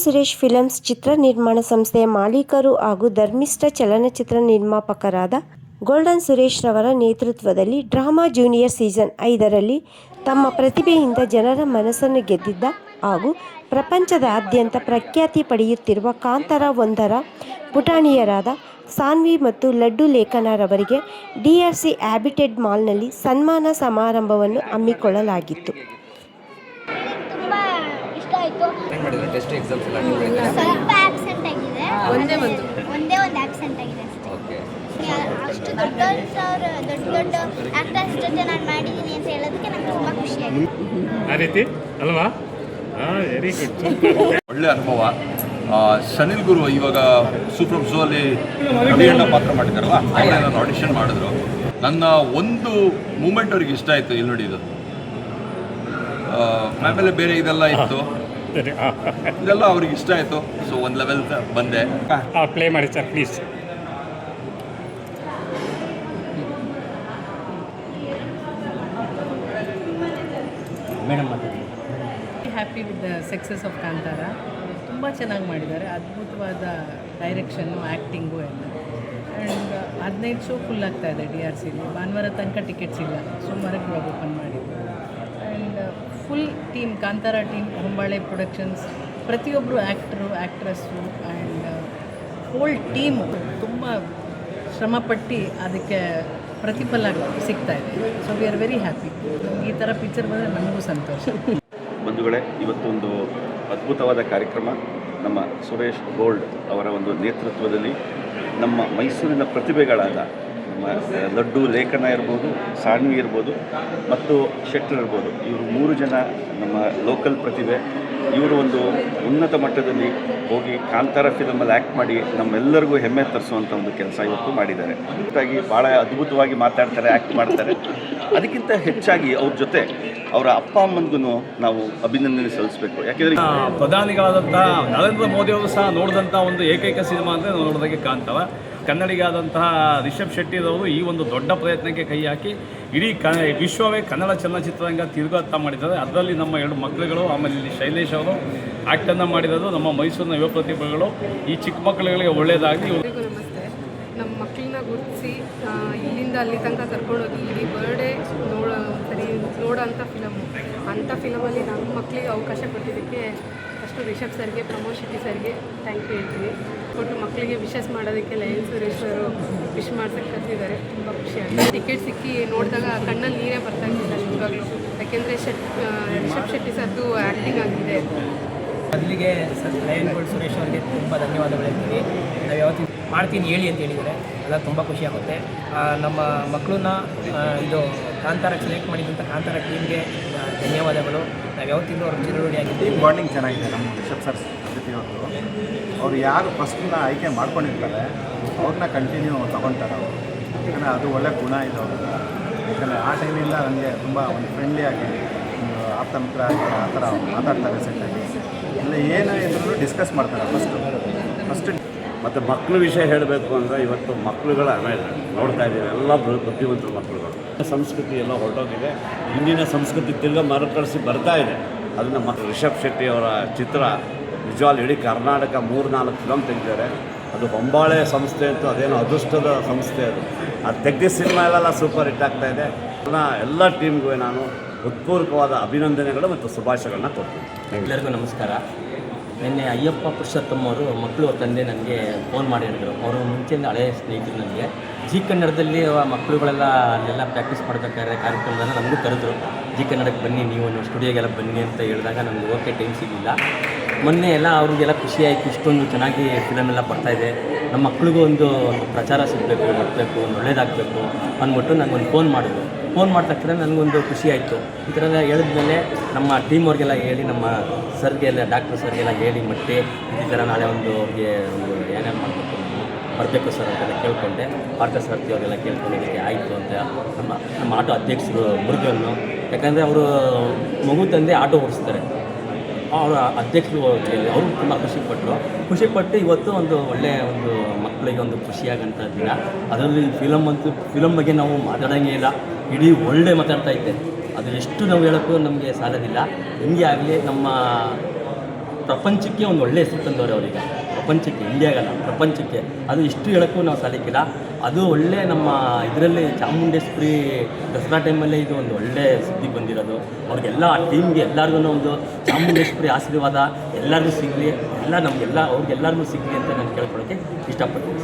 Suresh films ಚಿತ್ರ ನಿರ್ಮಾಣ ಸಂಸ್ಥೆಯ ಮಾಲೀಕರು ಹಾಗೂ ಧರ್ಮಿಷ್ಠ ಚಲನಚಿತ್ರ ನಿರ್ಮಾಪಕರಾದ ಗೋಲ್ಡನ್ ಸುರೇಶ್ ರವರ ನೇತೃತ್ವದಲ್ಲಿ ಡ್ರಾಮಾ ಜೂನಿಯರ್ ಸೀಸನ್ 5ರಲ್ಲಿ ತಮ್ಮ ಪ್ರತಿಭೆಯಿಂದ ಜನರ ಮನಸ್ಸನ್ನು ಗೆದ್ದಿದ್ದ ಹಾಗೂ ಪ್ರಪಂಚದಾದ್ಯಂತ ಪ್ರಖ್ಯಾತಿ ಪಡೆಯುತ್ತಿರುವ ಕಾಂತಾರ 1ರ ಪುಟಾಣಿಯರಾದ ಸಾನ್ವಿ ಮತ್ತು ಲಡ್ಡು ಲೇಖನರವರಿಗೆ DRC ಹ್ಯಾಬಿಟೇಟ್ ಮಾಲ್ನಲ್ಲಿ ಸನ್ಮಾನ ಸಮಾರಂಭವನ್ನು ಹಮ್ಮಿಕೊಳ್ಳಲಾಗಿತ್ತು. ಟೆಸ್ಟ್ ಎಕ್ಸಾಮ್ಸ್ ಎಲ್ಲ ಸ್ವಲ್ಪ ಆಬ್ಸೆಂಟ್ ಆಗಿದೆ. ಒಂದೇ ಒಂದು ಆಬ್ಸೆಂಟ್ ಆಗಿದೆ ಅಷ್ಟೇ. ಅಷ್ಟು ದೊಡ್ಡ ಆಕ್ಟರ್ಸ್ ಜೊತೆ ನಾನು ಮಾಡಿದ್ದೀನಿ ಅಂತ ಹೇಳೋದಕ್ಕೆ ನಂಗೆ ತುಂಬ ಖುಷಿಯಾಗಿದೆ. ಆ ರೀತಿ ಅಲ್ವಾ? Very good. ಒಳ್ಳೆ ಅನುಭವ. ಸನಿಲ್ ಗುರು ಇವಾಗ ಸೂಪರ್ ಝೂ ಅಲ್ಲಿ ರವಿಯಣ್ಣ ಪಾತ್ರ ಮಾಡಿದಾರಲ್ಲ, ಅವರೇ ನಾನು ಆಡಿಷನ್ ಮಾಡಿದ್ರು. ನನ್ನ ಒಂದು ಮೂಮೆಂಟ್ ಅವ್ರಿಗೆ ಇಷ್ಟ ಆಯಿತು. ಇಲ್ಲಿ ನೋಡಿ, ಇದು ಆಮೇಲೆ ಬೇರೆ ಇದೆಲ್ಲ ಇತ್ತು, ಇದೆಲ್ಲ ಅವ್ರಿಗೆ ಇಷ್ಟ ಆಯಿತು. ಸೊ ಒಂದು ಲೆವೆಲ್ ಬಂದೆ. ಪ್ಲೇ ಮಾಡಿ sir please. Madam happy with the success of Kantara. ತುಂಬ ಚೆನ್ನಾಗಿ ಮಾಡಿದ್ದಾರೆ. ಅದ್ಭುತವಾದ ಡೈರೆಕ್ಷನ್ನು, ಆ್ಯಕ್ಟಿಂಗು ಎಲ್ಲ. ಆ್ಯಂಡ್ 15 ಶೋ ಫುಲ್ ಆಗ್ತಾಯಿದೆ DRCಲಿ. ಭಾನುವಾರ ತನಕ ಟಿಕೆಟ್ಸ್ ಇಲ್ಲ, ಸೋಮವಾರಕ್ಕೆ ಇವಾಗ ಓಪನ್ ಮಾಡಿದ್ದು. And full team, Kantara team, Hombale productions, ಪ್ರತಿಯೊಬ್ಬರು ಆ್ಯಕ್ಟ್ರು, ಆ್ಯಕ್ಟ್ರೆಸ್ಸು ಆ್ಯಂಡ್ ಹೋಲ್ ಟೀಮು ತುಂಬ ಶ್ರಮಪಟ್ಟು ಅದಕ್ಕೆ ಪ್ರತಿಫಲ ಸಿಗ್ತಾ ಇದೆ. So we are very happy. ಈ ಥರ ಪಿಕ್ಚರ್ ಬಂದರೆ ನಮಗೂ ಸಂತೋಷ. ಬಂಧುಗಳೇ, ಇವತ್ತೊಂದು ಅದ್ಭುತವಾದ ಕಾರ್ಯಕ್ರಮ. ನಮ್ಮ ಸುರೇಶ್ ಗೋಲ್ಡ್ ಅವರ ಒಂದು ನೇತೃತ್ವದಲ್ಲಿ ನಮ್ಮ ಮೈಸೂರಿನ ಪ್ರತಿಭೆಗಳಾದ ನಮ್ಮ ಲಡ್ಡು ಲೇಖನ ಇರ್ಬೋದು, ಸಾನ್ವಿ ಇರ್ಬೋದು ಮತ್ತು ಶೆಟ್ಟರ್ ಇರ್ಬೋದು, ಇವರು 3 ಜನ ನಮ್ಮ ಲೋಕಲ್ ಪ್ರತಿಭೆ. ಇವರು ಒಂದು ಉನ್ನತ ಮಟ್ಟದಲ್ಲಿ ಹೋಗಿ ಕಾಂತಾರ ಫಿಲಮಲ್ಲಿ ಆ್ಯಕ್ಟ್ ಮಾಡಿ ನಮ್ಮೆಲ್ಲರಿಗೂ ಹೆಮ್ಮೆ ತರಿಸುವಂಥ ಒಂದು ಕೆಲಸ ಇವತ್ತು ಮಾಡಿದ್ದಾರೆ. ಒಟ್ಟಾಗಿ ಭಾಳ ಅದ್ಭುತವಾಗಿ ಮಾತಾಡ್ತಾರೆ, ಆ್ಯಕ್ಟ್ ಮಾಡ್ತಾರೆ. ಅದಕ್ಕಿಂತ ಹೆಚ್ಚಾಗಿ ಅವ್ರ ಜೊತೆ ಅವರ ಅಪ್ಪ ಅಮ್ಮನಿಗೂ ನಾವು ಅಭಿನಂದನೆ ಸಲ್ಲಿಸಬೇಕು. ಯಾಕೆಂದರೆ ಪ್ರಧಾನಿಗಳಾದಂಥ ನರೇಂದ್ರ ಮೋದಿಯವರು ಸಹ ನೋಡಿದಂಥ ಒಂದು ಏಕೈಕ ಸಿನಿಮಾ ಅಂದರೆ ನಾವು ನೋಡಿದಾಗೆ ಕಾಂತಾರ. ಕನ್ನಡಿಗರಾದಂತಹ ರಿಷಬ್ ಶೆಟ್ಟಿರವರು ಈ ಒಂದು ದೊಡ್ಡ ಪ್ರಯತ್ನಕ್ಕೆ ಕೈ ಹಾಕಿ ಇಡೀ ವಿಶ್ವವೇ ಕನ್ನಡ ಚಲನಚಿತ್ರರಂಗ ತಿರುಗಾಟ ಮಾಡಿದ್ದಾರೆ. ಅದರಲ್ಲಿ ನಮ್ಮ 2 ಮಕ್ಕಳುಗಳು, ಆಮೇಲೆ ಇಲ್ಲಿ ಶೈಲೇಶ್ ಅವರು ಆ್ಯಕ್ಟನ್ನು ಮಾಡಿರೋದು. ನಮ್ಮ ಮೈಸೂರಿನ ಯುವ ಪ್ರತಿಭೆಗಳು. ಈ ಚಿಕ್ಕ ಮಕ್ಕಳುಗಳಿಗೆ ಒಳ್ಳೆಯದಾಗಲಿ. ನಮಸ್ತೆ. ನಮ್ಮ ಮಕ್ಕಳನ್ನ ಗುರುತಿಸಿ ಇಲ್ಲಿಂದ ಅಲ್ಲಿ ತನಕ ಕರ್ಕೊಂಡೋಗಿ ಇಲ್ಲಿ ಬರ್ಡೇ ನೋಡೋಂಥ ಫಿಲಮು. ಅಂಥ ಫಿಲಮಲ್ಲಿ ನಮ್ಮ ಮಕ್ಕಳಿಗೆ ಅವಕಾಶ ಕೊಟ್ಟಿದ್ದಕ್ಕೆ ಫಸ್ಟು ರಿಷಬ್ ಸರ್ಗೆ, ಪ್ರಮೋದ್ ಶೆಟ್ಟಿ ಸರ್ಗೆ ಥ್ಯಾಂಕ್ ಯು ಹೇಳ್ತೀನಿ. ಕೊಟ್ಟು ಮಕ್ಕಳಿಗೆ ವಿಶಸ್ ಮಾಡೋದಕ್ಕೆ ಲಯನ್ ಸುರೇಶ್ ಅವರು ವಿಶ್ ಮಾಡ್ಸಕ್ಕೆ ಕರೆದಿದ್ದಾರೆ. ತುಂಬ ಖುಷಿಯಾಗಿದೆ. ಟಿಕೆಟ್ ಸಿಕ್ಕಿ ನೋಡಿದಾಗ ಕಣ್ಣಲ್ಲಿ ನೀರೇ ಬರ್ತಾ ಇದ್ದಿಲ್ಲ ನಿಜವಾಗ್ಲೂ. ಯಾಕೆಂದರೆ ರಿಷಬ್ ಶೆಟ್ಟಿ ಸರ್ದು ಆ್ಯಕ್ಟಿಂಗ್ ಆಗಿದೆ. ಮೊದಲಿಗೆ ಲಯನ್ ಸುರೇಶ್ ಅವರಿಗೆ ತುಂಬ ಧನ್ಯವಾದಗಳು ಹೇಳ್ತೀನಿ. ನಾವು ಯಾವತ್ತೂ ಮಾಡ್ತೀನಿ ಹೇಳಿ ಅಂತ ಹೇಳಿದರೆ ಎಲ್ಲ ತುಂಬ ಖುಷಿಯಾಗುತ್ತೆ. ನಮ್ಮ ಮಕ್ಕಳನ್ನ ಇದು ಕಾಂತಾರ ಸೆಲೆಕ್ಟ್ ಮಾಡಿದಂಥ ಕಾಂತಾರ ಟೀಮ್ಗೆ ಧನ್ಯವಾದಗಳು. ನಾವು ಯಾವತ್ತಿಂದ ಅವ್ರ ಚಿರಋಣಿಯಾಗಿದ್ದೀವಿ. ಬಾಂಡಿಂಗ್ ಚೆನ್ನಾಗಿದೆ ನಮ್ಮ ರಿಷಬ್ ಸರ್ ಜೊತೆ. ಅವರು ಯಾರು ಫಸ್ಟನ್ನ ಆಯ್ಕೆ ಮಾಡ್ಕೊಂಡಿರ್ತಾರೆ ಅವ್ರನ್ನ ಕಂಟಿನ್ಯೂ ತೊಗೊತಾರೆ ಅವರು. ಯಾಕಂದರೆ ಅದು ಒಳ್ಳೆ ಗುಣ ಇದೆ ಅವ್ರಿಗೆ. ಯಾಕಂದರೆ ಆ ಟೈಮಿಂದ ನನಗೆ ತುಂಬ ಒಂದು ಫ್ರೆಂಡ್ಲಿಯಾಗಿ, ಒಂದು ಆಪ್ತ ಮಿತ್ರ ಆಗಿ ಆ ಥರ ಮಾತಾಡ್ತಾರೆ. ಸೆಟ್ಟಾಗಿ ಎಲ್ಲ ಏನು ಇದ್ರೂ ಡಿಸ್ಕಸ್ ಮಾಡ್ತಾರೆ ಫಸ್ಟ್. ಮತ್ತು ಮಕ್ಕಳ ವಿಷಯ ಹೇಳಬೇಕು ಅಂದರೆ ಇವತ್ತು ಮಕ್ಕಳುಗಳ ನೋಡ್ತಾ ಇದ್ದೀವಿ, ಎಲ್ಲ ಬುದ್ಧಿವಂತರ ಮಕ್ಕಳುಗಳು. ಸಂಸ್ಕೃತಿ ಎಲ್ಲ ಹೊರಟೋಗಿದೆ. ಇಂದಿನ ಸಂಸ್ಕೃತಿ ತಿರ್ಗಾ ಮರುಕಳಿಸಿ ಬರ್ತಾ ಇದೆ. ಅದನ್ನು ರಿಷಬ್ ಶೆಟ್ಟಿ ಅವರ ಚಿತ್ರ ನಿಜವಾಗ್ಲೂ ಇಡೀ ಕರ್ನಾಟಕ 3-4 ಫಿಲಮ್ ತೆಗೆದಿದ್ದಾರೆ. ಅದು ಹೊಂಬಾಳೆ ಸಂಸ್ಥೆ ಅಂತೂ ಅದೇನೋ ಅದೃಷ್ಟದ ಸಂಸ್ಥೆ. ಅದು ತೆಗೆದ ಸಿನಿಮಾ ಎಲ್ಲ ಸೂಪರ್ ಹಿಟ್ ಆಗ್ತಾಯಿದೆ. ಎಲ್ಲ ಟೀಮ್ಗೂ ನಾನು ಹೃತ್ಪೂರ್ವಕವಾದ ಅಭಿನಂದನೆಗಳು ಮತ್ತು ಶುಭಾಶಯಗಳನ್ನ ಕೊಡ್ತೀನಿ. ಎಲ್ಲರಿಗೂ ನಮಸ್ಕಾರ. ನಿನ್ನೆ ಅಯ್ಯಪ್ಪ ಪುರುಷೋತ್ತಮ್ ಅವರು ಮಕ್ಕಳು ತಂದೆ ನನಗೆ ಫೋನ್ ಮಾಡಿ ಹೇಳಿದರು. ಅವರು ಮುಂಚೆಯಿಂದ ಹಳೆಯ ಸ್ನೇಹಿತರು ನನಗೆ. ಜಿ ಕನ್ನಡದಲ್ಲಿ ಮಕ್ಕಳುಗಳೆಲ್ಲ ಅಲ್ಲೆಲ್ಲ ಪ್ರಾಕ್ಟೀಸ್ ಮಾಡಬೇಕಾದ್ರೆ ಕಾರ್ಯಕ್ರಮದಲ್ಲಿ ನಮಗೂ ಕರೆದ್ರು. ಜಿ ಕನ್ನಡಕ್ಕೆ ಬನ್ನಿ, ನೀವು ಸ್ಟುಡಿಯೋಗೆಲ್ಲ ಬನ್ನಿ ಅಂತ ಹೇಳಿದಾಗ ನಮಗೆ ಓಕೆ ಟೈಮ್ ಸಿಗಲಿಲ್ಲ. ಮೊನ್ನೆ ಎಲ್ಲ ಅವ್ರಿಗೆಲ್ಲ ಖುಷಿಯಾಯಿತು, ಇಷ್ಟೊಂದು ಚೆನ್ನಾಗಿ ಫಿಲಮ್ ಎಲ್ಲ ಬರ್ತಾಯಿದೆ, ನಮ್ಮ ಮಕ್ಳಿಗೂ ಒಂದು ಪ್ರಚಾರ ಸಿಗಬೇಕು, ಬರಬೇಕು, ಒಂದು ಒಳ್ಳೇದಾಗಬೇಕು ಅಂದ್ಬಿಟ್ಟು ನನಗೊಂದು ಫೋನ್ ಮಾಡಿದ್ರು. ಫೋನ್ ಮಾಡಿದ ತಕ್ಷಣ ನನಗೊಂದು ಖುಷಿ ಆಯಿತು. ಈ ಥರ ಹೇಳಿದ್ಮೇಲೆ ನಮ್ಮ ಟೀಮ್ ಅವ್ರಿಗೆಲ್ಲ ಹೇಳಿ, ನಮ್ಮ ಸರ್ಗೆಲ್ಲ, ಡಾಕ್ಟರ್ ಸರ್ಗೆಲ್ಲ ಹೇಳಿ ಮತ್ತೆ ಈ ಥರ ನಾಳೆ ಅವ್ರಿಗೆ ಏನೇನು ಮಾಡಬೇಕು, ಬರಬೇಕು ಸರ್ ಅಂತೆಲ್ಲ ಕೇಳಿಕೊಂಡೆ. ಪಾರ್ಥಸಾರಥಿ ಅವರೆಲ್ಲ ಕೇಳ್ಕೊಂಡಿದ್ದಕ್ಕೆ ಆಯಿತು ಅಂತ ನಮ್ಮ ಆಟೋ ಅಧ್ಯಕ್ಷರು ಮುರುಗನ್ನು, ಯಾಕಂದರೆ ಅವರು ಮಗು ತಂದೆ ಆಟೋ ಓಡಿಸ್ತಾರೆ, ಅವರ ಅಧ್ಯಕ್ಷರು ಅವರು ತುಂಬ ಖುಷಿಪಟ್ಟು ಇವತ್ತು ಒಂದು ಒಳ್ಳೆಯ ಒಂದು ಮಕ್ಕಳಿಗೆ ಒಂದು ಖುಷಿಯಾಗಂಥ ದಿನ. ಅದರಲ್ಲಿ ಫಿಲಮ್ ಬಗ್ಗೆ ನಾವು ಮಾತಾಡೋಂಗೇ ಇಲ್ಲ, ಇಡೀ ಒಳ್ಳೆ ಮಾತಾಡ್ತಾ ಇದ್ದೆ. ಅದು ಎಷ್ಟು ನಾವು ಹೇಳೋಕ್ಕೂ ನಮಗೆ ಸಾಲದಿಲ್ಲ. ಹಿಂಗೆ ಆಗಲಿ ನಮ್ಮ ಪ್ರಪಂಚಕ್ಕೆ ಒಂದು ಒಳ್ಳೆಯ ಹೆಸರು ತಂದವ್ರೆ ಅವರಿಗೆ, ಪ್ರಪಂಚಕ್ಕೆ, ಇಂಡಿಯಾಗಲ್ಲ ಪ್ರಪಂಚಕ್ಕೆ. ಅದು ಎಷ್ಟು ಹೇಳೋಕ್ಕೂ ನಾವು ಸಾಲಿಕ್ಕಿಲ್ಲ. ಅದು ಒಳ್ಳೆ ನಮ್ಮ ಇದರಲ್ಲಿ ಚಾಮುಂಡೇಶ್ವರಿ ದಸರಾ ಟೈಮಲ್ಲೇ ಇದು ಒಂದು ಒಳ್ಳೆ ಸುದ್ದಿ ಬಂದಿರೋದು. ಅವ್ರಿಗೆಲ್ಲ ಆ ಟೀಮ್ಗೆ ಎಲ್ಲರಿಗೂ ಒಂದು ಚಾಮುಂಡೇಶ್ವರಿ ಆಶೀರ್ವಾದ ಎಲ್ಲರಿಗೂ ಸಿಗಲಿ, ಎಲ್ಲ ನಮಗೆಲ್ಲ ಅವ್ರಿಗೆಲ್ಲರಿಗೂ ಸಿಗಲಿ ಅಂತ ನಾನು ಕೇಳ್ಕೊಳ್ಳೋಕ್ಕೆ ಇಷ್ಟಪಡ್ತೀನಿ.